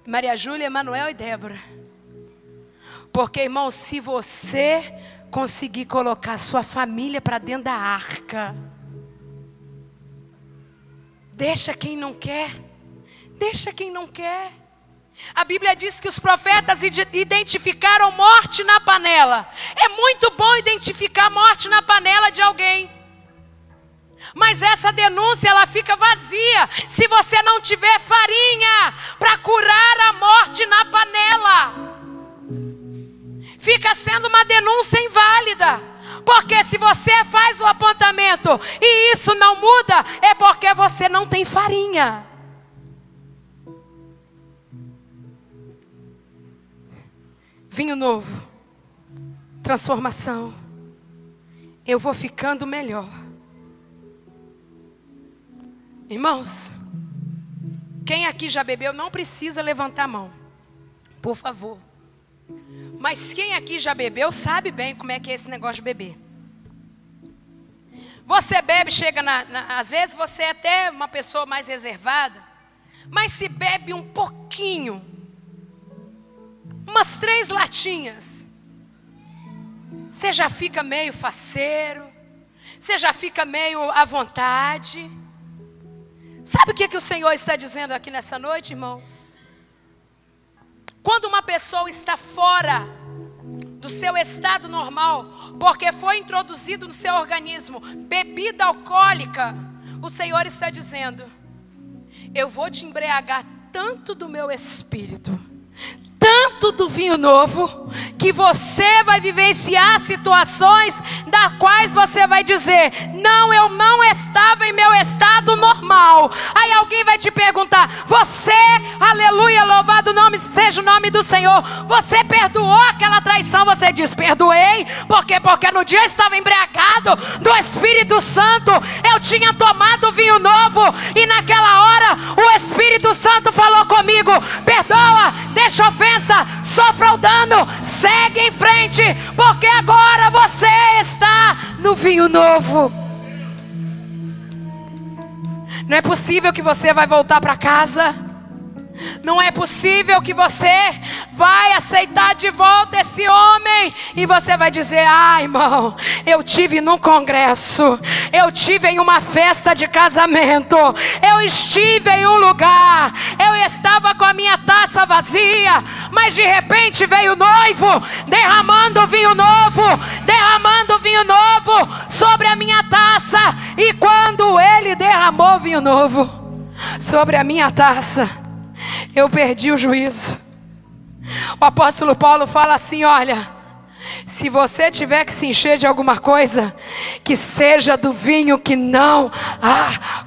Maria Júlia, Emanuel e Débora. Porque, irmão, se você conseguir colocar sua família para dentro da arca, deixa quem não quer. Deixa quem não quer. A Bíblia diz que os profetas identificaram morte na panela. É muito bom identificar morte na panela de alguém. Mas essa denúncia, ela fica vazia se você não tiver farinha para curar a morte na panela. Fica sendo uma denúncia inválida. Porque se você faz o apontamento e isso não muda, é porque você não tem farinha. Vinho novo, transformação. Eu vou ficando melhor. Irmãos, quem aqui já bebeu não precisa levantar a mão, por favor. Mas quem aqui já bebeu sabe bem como é que é esse negócio de beber. Você bebe, chega às vezes você é até uma pessoa mais reservada, mas se bebe um pouquinho, umas 3 latinhas, você já fica meio faceiro, você já fica meio à vontade. Sabe o que o Senhor está dizendo aqui nessa noite, irmãos? Quando uma pessoa está fora do seu estado normal, porque foi introduzido no seu organismo bebida alcoólica, o Senhor está dizendo: eu vou te embriagar tanto do meu espírito, tanto do vinho novo, que você vai vivenciar situações das quais você vai dizer: não, eu não estava em meu estado normal. Aí alguém vai te perguntar: você, aleluia, louvado seja o nome do Senhor, você perdoou aquela traição? Você diz: perdoei. Por quê? Porque no dia eu estava embriagado do Espírito Santo, eu tinha tomado vinho novo, e naquela hora o Espírito Santo falou comigo: perdoa, deixa a ofensa, sofra o dano, segue em frente, porque agora você está no vinho novo. Não é possível que você vai voltar para casa. Não é possível que você vai aceitar de volta esse homem e você vai dizer: ah, irmão, eu tive num congresso, eu tive em uma festa de casamento, eu estive em um lugar, eu estava com a minha taça vazia, mas de repente veio o noivo derramando vinho novo sobre a minha taça. E quando ele derramou vinho novo sobre a minha taça, eu perdi o juízo. O apóstolo Paulo fala assim: olha, se você tiver que se encher de alguma coisa, que seja do vinho que não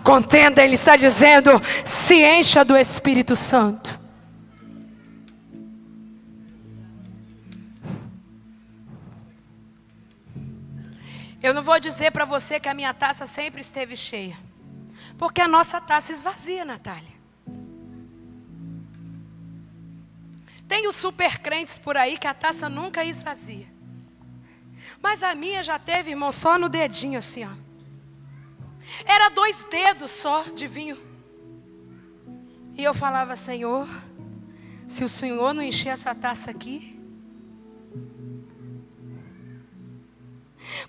contenda. Ele está dizendo: se encha do Espírito Santo. Eu não vou dizer para você que a minha taça sempre esteve cheia, porque a nossa taça esvazia, Natália. Tem os super crentes por aí que a taça nunca esvazia. Mas a minha já teve, irmão, só no dedinho assim, ó. Era 2 dedos só de vinho. E eu falava: Senhor, se o Senhor não encher essa taça aqui.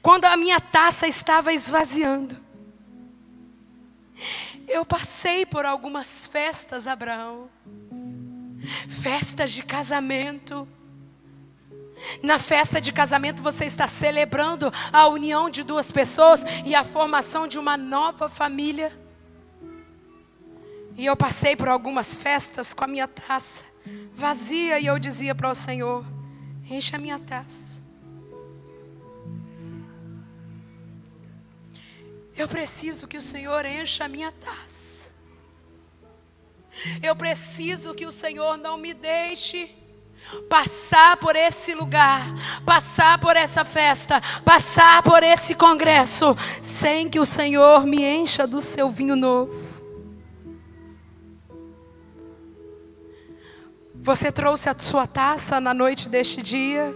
Quando a minha taça estava esvaziando, eu passei por algumas festas, Abraão. Festas de casamento. Na festa de casamento você está celebrando a união de 2 pessoas e a formação de uma nova família. E eu passei por algumas festas com a minha taça vazia e eu dizia para o Senhor: enche a minha taça. Eu preciso que o Senhor encha a minha taça. Eu preciso que o Senhor não me deixe passar por esse lugar, passar por essa festa, passar por esse congresso, sem que o Senhor me encha do seu vinho novo. Você trouxe a sua taça na noite deste dia?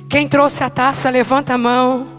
Quem trouxe a taça, levanta a mão.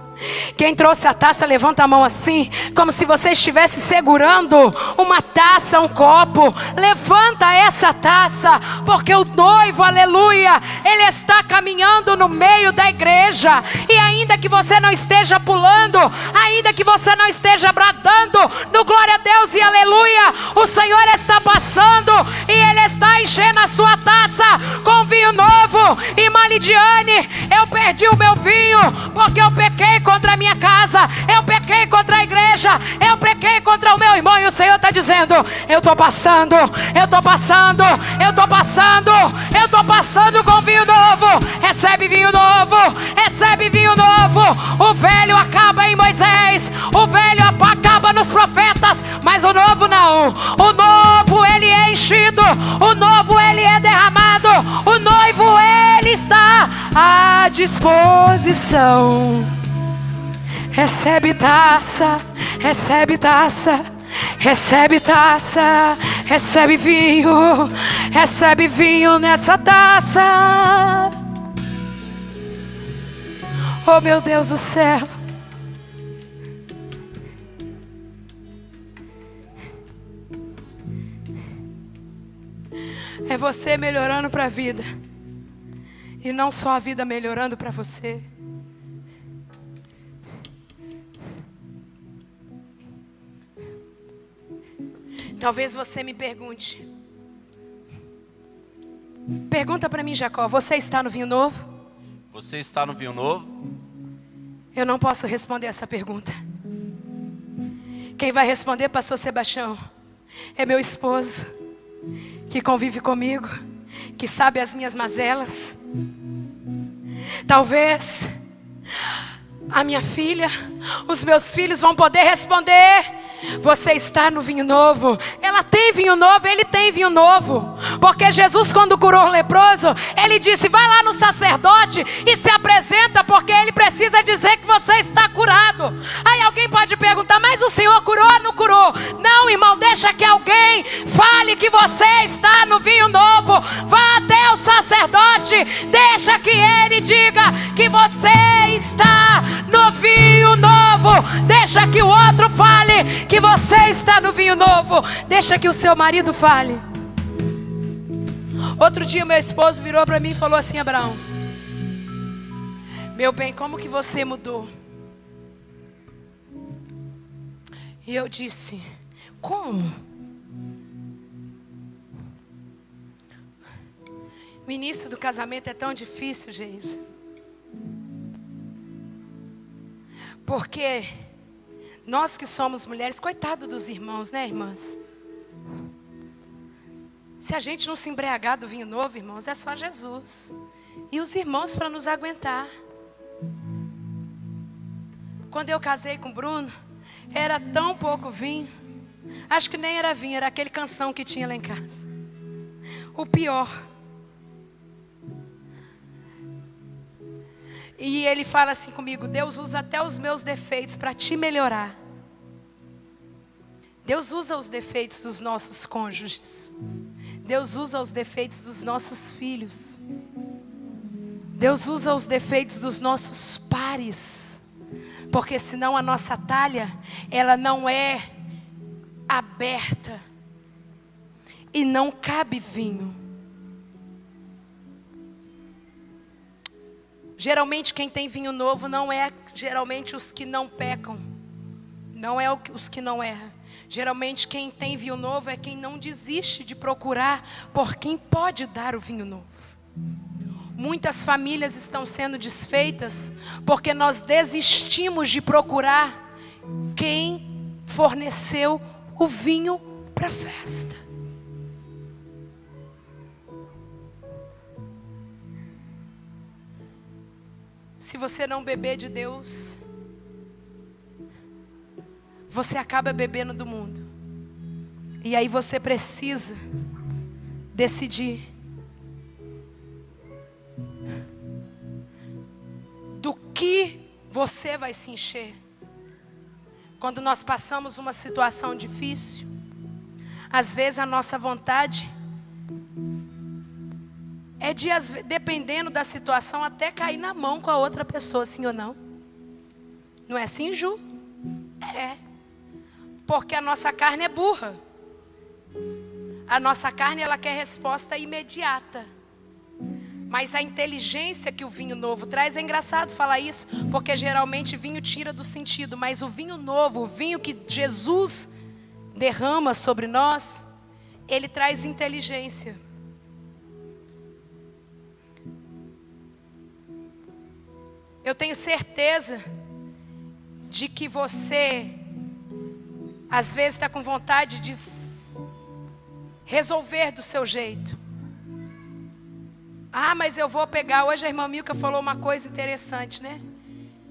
Quem trouxe a taça, levanta a mão assim, como se você estivesse segurando uma taça, um copo. Levanta essa taça, porque o noivo, aleluia, ele está caminhando no meio da igreja. E ainda que você não esteja pulando, ainda que você não esteja bradando no glória a Deus e aleluia, o Senhor está passando e Ele está enchendo a sua taça com vinho novo. E Malidiane, eu perdi o meu vinho, porque eu pequei contra a minha casa, eu pequei contra a igreja, eu pequei contra o meu irmão. E o Senhor está dizendo: eu estou passando, eu estou passando, eu estou passando, eu estou passando com vinho novo. Recebe vinho novo, recebe vinho novo. O velho acaba em Moisés, o velho acaba nos profetas, mas o novo não. O novo ele é enchido, o novo ele é derramado, o noivo ele está à disposição. Recebe taça, recebe taça, recebe taça, recebe vinho nessa taça. Oh meu Deus do céu. É você melhorando para a vida, e não só a vida melhorando para você. Talvez você me pergunte. Pergunta para mim, Jacó: você está no vinho novo? Você está no vinho novo? Eu não posso responder essa pergunta. Quem vai responder, pastor Sebastião, é meu esposo, que convive comigo, que sabe as minhas mazelas. Talvez a minha filha, os meus filhos vão poder responder: você está no vinho novo. Ela tem vinho novo, ele tem vinho novo. Porque Jesus, quando curou o leproso, ele disse: vai lá no sacerdote e se apresenta, porque ele precisa dizer que você está curado. Aí alguém pode perguntar: mas o Senhor curou ou não curou? Não, irmão, deixa que alguém fale que você está no vinho novo. Vá até o sacerdote, deixa que ele diga que você está no vinho novo. Deixa que o outro fale que você está no vinho novo. Deixa que o seu marido fale. Outro dia meu esposo virou para mim e falou assim: Abraão, meu bem, como que você mudou? E eu disse: como? O início do casamento é tão difícil, Geisa, porque nós que somos mulheres, coitado dos irmãos, né, irmãs? Se a gente não se embriagar do vinho novo, irmãos, é só Jesus e os irmãos para nos aguentar. Quando eu casei com o Bruno, era tão pouco vinho. Acho que nem era vinho, era aquele canção que tinha lá em casa. O pior. E ele fala assim comigo: Deus usa até os meus defeitos para te melhorar. Deus usa os defeitos dos nossos cônjuges. Deus usa os defeitos dos nossos filhos. Deus usa os defeitos dos nossos pares, porque senão a nossa talha, ela não é aberta e não cabe vinho. Geralmente quem tem vinho novo não é geralmente os que não pecam, não é os que não erram. Geralmente quem tem vinho novo é quem não desiste de procurar por quem pode dar o vinho novo. Muitas famílias estão sendo desfeitas porque nós desistimos de procurar quem forneceu o vinho para a festa. Se você não beber de Deus, você acaba bebendo do mundo. E aí você precisa decidir do que você vai se encher. Quando nós passamos uma situação difícil, às vezes a nossa vontade é de, dependendo da situação, até cair na mão com a outra pessoa, sim ou não? Não é assim, Ju? É. Porque a nossa carne é burra. A nossa carne, ela quer resposta imediata. Mas a inteligência que o vinho novo traz, é engraçado falar isso, porque geralmente vinho tira do sentido, mas o vinho novo, o vinho que Jesus derrama sobre nós, ele traz inteligência. Eu tenho certeza de que você, às vezes, está com vontade de resolver do seu jeito. Ah, mas eu vou pegar. Hoje a irmã Milka falou uma coisa interessante, né?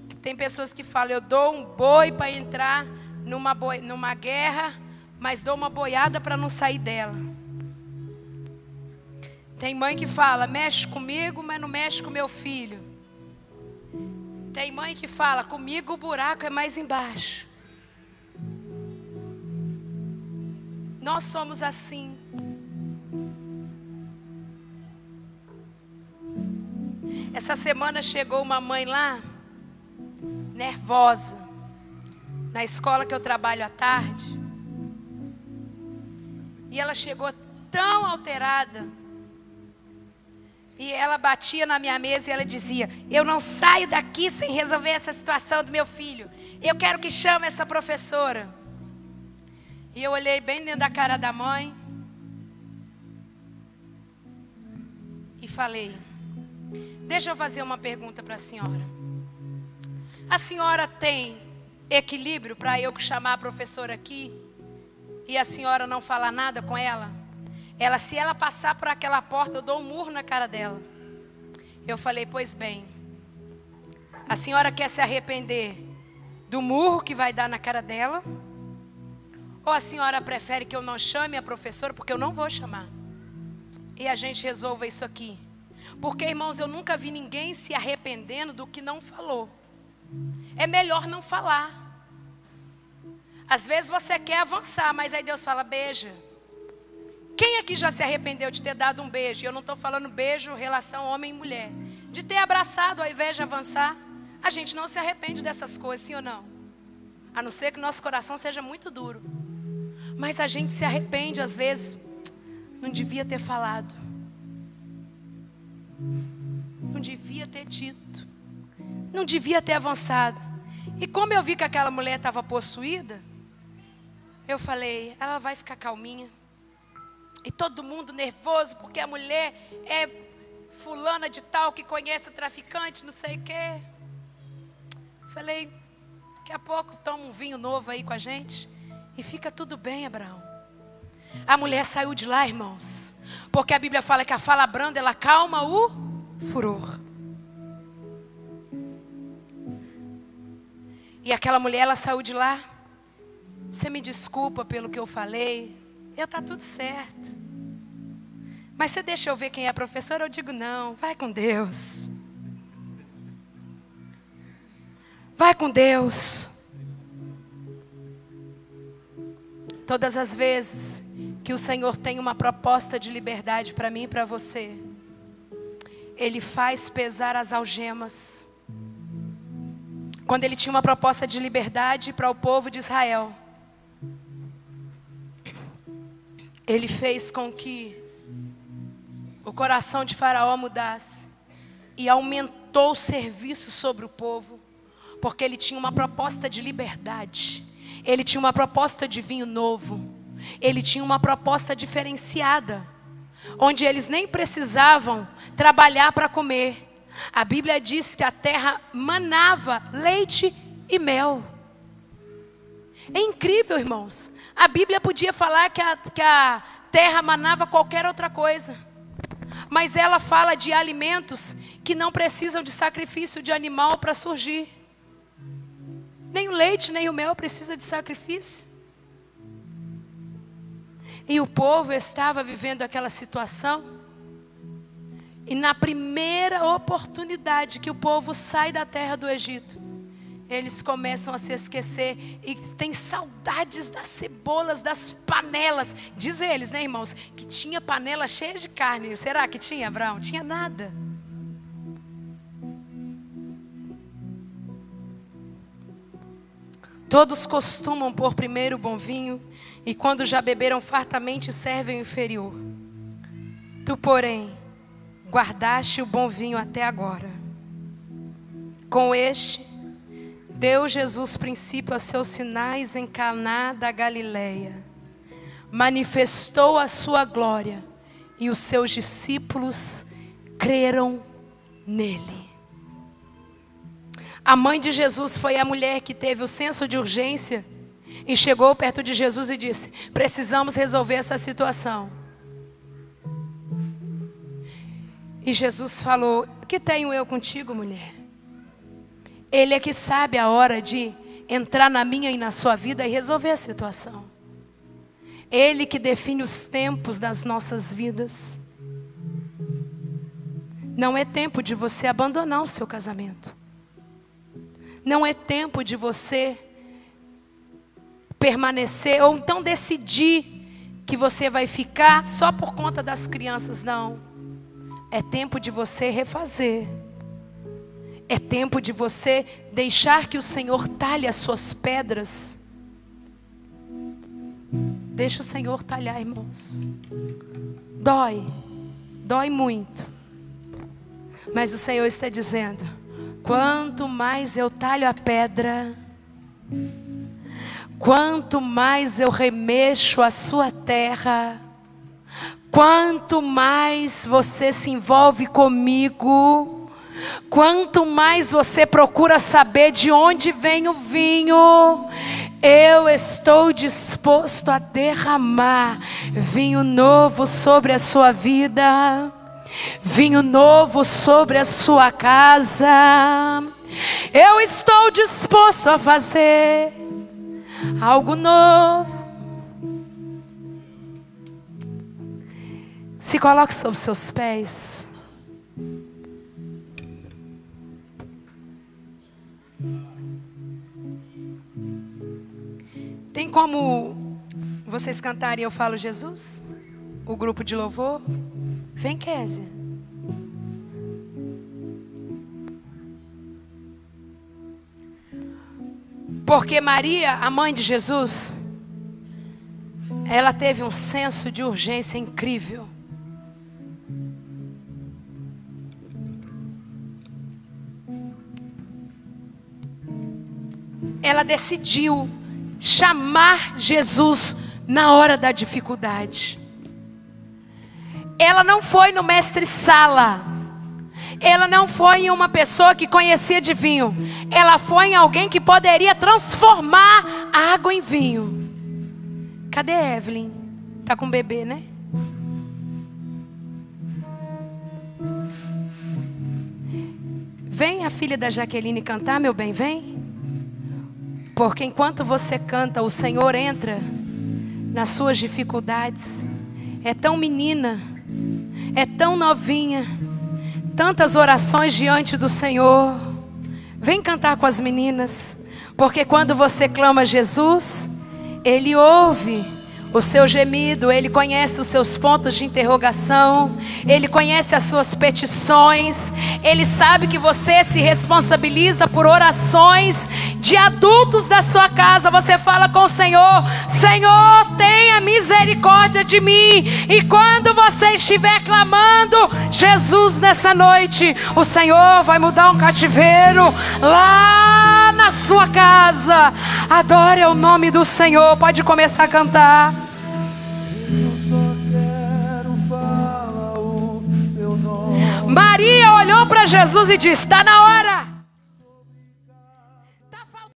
Que tem pessoas que falam, eu dou um boi para entrar numa guerra, mas dou uma boiada para não sair dela. Tem mãe que fala, mexe comigo, mas não mexe com meu filho. Tem mãe que fala, comigo o buraco é mais embaixo. Nós somos assim. Essa semana chegou uma mãe lá, nervosa, na escola que eu trabalho à tarde. E ela chegou tão alterada. E ela batia na minha mesa e ela dizia, eu não saio daqui sem resolver essa situação do meu filho. Eu quero que chame essa professora. E eu olhei bem dentro da cara da mãe e falei, deixa eu fazer uma pergunta para a senhora. A senhora tem equilíbrio para eu chamar a professora aqui e a senhora não falar nada com ela? Se ela passar por aquela porta, eu dou um murro na cara dela. Eu falei, pois bem, a senhora quer se arrepender do murro que vai dar na cara dela? Ou a senhora prefere que eu não chame a professora, porque eu não vou chamar? E a gente resolva isso aqui. Porque, irmãos, eu nunca vi ninguém se arrependendo do que não falou. É melhor não falar. Às vezes você quer avançar, mas aí Deus fala, beija. Quem aqui já se arrependeu de ter dado um beijo? E eu não estou falando beijo, relação homem e mulher. De ter abraçado ao invés de avançar. A gente não se arrepende dessas coisas, sim ou não? A não ser que nosso coração seja muito duro. Mas a gente se arrepende às vezes. Não devia ter falado. Não devia ter dito. Não devia ter avançado. E como eu vi que aquela mulher estava possuída, eu falei, ela vai ficar calminha. E todo mundo nervoso, porque a mulher é fulana de tal que conhece o traficante, não sei o quê. Falei, daqui a pouco toma um vinho novo aí com a gente. E fica tudo bem, Abraão. A mulher saiu de lá, irmãos. Porque a Bíblia fala que a fala branda, ela calma o furor. E aquela mulher, ela saiu de lá. Você me desculpa pelo que eu falei. Está tudo certo. Mas você deixa eu ver quem é a professora? Eu digo, não, vai com Deus. Vai com Deus. Todas as vezes que o Senhor tem uma proposta de liberdade para mim e para você, Ele faz pesar as algemas. Quando ele tinha uma proposta de liberdade para o povo de Israel, ele fez com que o coração de Faraó mudasse e aumentou o serviço sobre o povo, porque ele tinha uma proposta de liberdade, ele tinha uma proposta de vinho novo, ele tinha uma proposta diferenciada, onde eles nem precisavam trabalhar para comer. A Bíblia diz que a terra manava leite e mel. É incrível, irmãos. A Bíblia podia falar que a terra manava qualquer outra coisa, mas ela fala de alimentos que não precisam de sacrifício de animal para surgir. Nem o leite, nem o mel precisa de sacrifício. E o povo estava vivendo aquela situação. E na primeira oportunidade que o povo sai da terra do Egito, eles começam a se esquecer e têm saudades das cebolas, das panelas. Diz eles, né, irmãos, que tinha panela cheia de carne. Será que tinha, Abraão? Tinha nada. Todos costumam pôr primeiro o bom vinho, e quando já beberam fartamente servem o inferior. Tu, porém, guardaste o bom vinho até agora. Com este, deu Jesus princípio a seus sinais em Caná da Galileia. Manifestou a sua glória e os seus discípulos creram nele. A mãe de Jesus foi a mulher que teve o senso de urgência e chegou perto de Jesus e disse: precisamos resolver essa situação. E Jesus falou: o que tenho eu contigo, mulher? Ele é que sabe a hora de entrar na minha e na sua vida e resolver a situação. Ele que define os tempos das nossas vidas. Não é tempo de você abandonar o seu casamento. Não é tempo de você permanecer ou então decidir que você vai ficar só por conta das crianças. Não. É tempo de você refazer. É tempo de você deixar que o Senhor talhe as suas pedras. Deixa o Senhor talhar, irmãos. Dói muito. Mas o Senhor está dizendo: quanto mais eu talho a pedra, quanto mais eu remexo a sua terra, quanto mais você se envolve comigo, quanto mais você procura saber de onde vem o vinho, eu estou disposto a derramar vinho novo sobre a sua vida, vinho novo sobre a sua casa. Eu estou disposto a fazer algo novo. Se coloque sobre os seus pés. Tem como vocês cantarem Eu Falo Jesus? O grupo de louvor? Vem, Kézia. Porque Maria, a mãe de Jesus, ela teve um senso de urgência incrível. Ela decidiu chamar Jesus na hora da dificuldade. Ela não foi no mestre-sala. Ela não foi em uma pessoa que conhecia de vinho. Ela foi em alguém que poderia transformar a água em vinho. Cadê a Evelyn? Tá com o bebê, né? Vem a filha da Jaqueline cantar, meu bem, vem. Porque enquanto você canta, o Senhor entra nas suas dificuldades. É tão menina, é tão novinha, tantas orações diante do Senhor. Vem cantar com as meninas, porque quando você clama Jesus, Ele ouve o seu gemido, Ele conhece os seus pontos de interrogação, Ele conhece as suas petições, Ele sabe que você se responsabiliza por orações de adultos da sua casa. Você fala com o Senhor: Senhor, tenha misericórdia de mim. E quando você estiver clamando, Jesus, nessa noite, o Senhor vai mudar um cativeiro lá na sua casa. Adore o nome do Senhor. Pode começar a cantar. Maria olhou para Jesus e disse: está na hora.